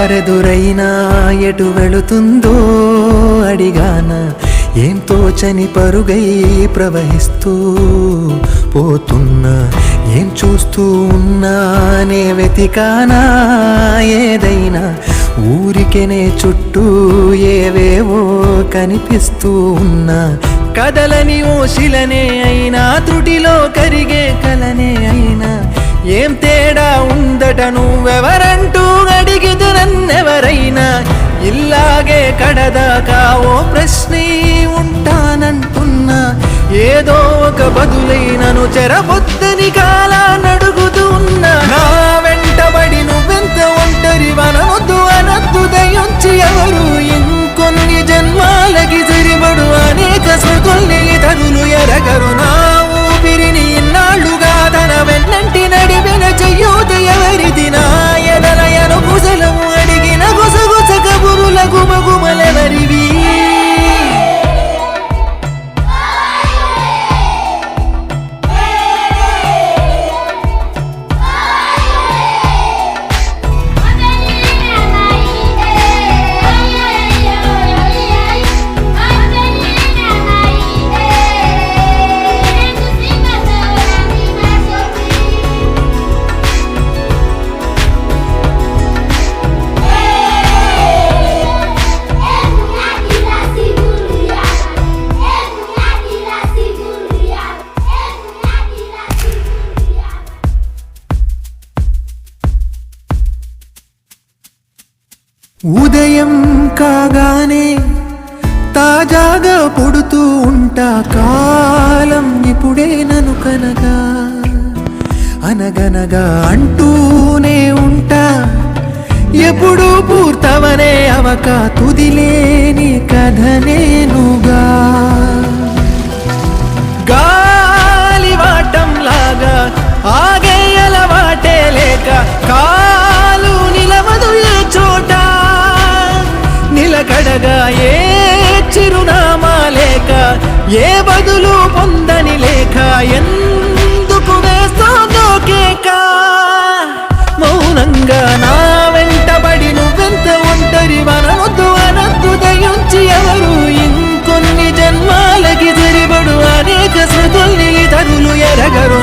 దారెదురైనా ఎటు వెళుతుందో అడిగానా, ఏం తోచని పరుగై ప్రవహిస్తూ పోతున్నా, ఏం చూస్తూ ఉన్నానే వెతికానా ఏదైనా, ఊరికెనే చుట్టూ ఏవేవో కనిపిస్తూ ఉన్నా, కదలని ఓశిలనే అయినా త్రుటిలో కరిగే కలనే అయినా, ఏం తేడా ఉందట నువ్వెవరంటూ అడిగిదు నన్నెవరైనా, ఇల్లాగే కడదాకా ఓ ప్రశ్నే ఉంటానంటున్నా, ఏదో ఒక బదులైనను చెరబొద్దని కాలానడుగుతూ ఉన్నా, నా వెంటబడి నువ్వెంత ఒంటరి వనవద్దు అనద్దు దయించి ఎవరు, ఇంకొన్ని జన్మాలకి సరిపడు అనేక స్మృతుల్ని తరులు ఎరగరు, నా ఊపిరిని ఇన్నాళ్ళుగా తన వెన్నంటి నడిపిన చెయ్యూత ఎవరిది, నా ఎదలయను కుశలము అడిగిన గుసగుస కబురుల గుమగుమలెవరివి. ఉదయం కాగానే తాజాగా పుడుతూ ఉంటా, కాలం ఇప్పుడే నన్ను కనగా అనగనగా అంటూనే ఉంటా, ఎప్పుడూ పూర్తవనే అవక తుదిలేని కథ నేనుగా, గాలివాటంలాగా ఆగే అలవాటే లేక కాలు నిలవదు ఏ చోట, నిలకడగా ఏ చిరునామా లేక ఏ బదులు పొందని లేక, ఎందుకు వేస్తోందో కేక, మౌనంగా నా వెంటబడి నువ్వెంత ఒంటరి వనవద్దు అనద్దు దయించి ఎవరు, ఇంకొన్ని జన్మాలకి సరిపడు అనేక స్మృతుల్ని తరులు ఎరగరు,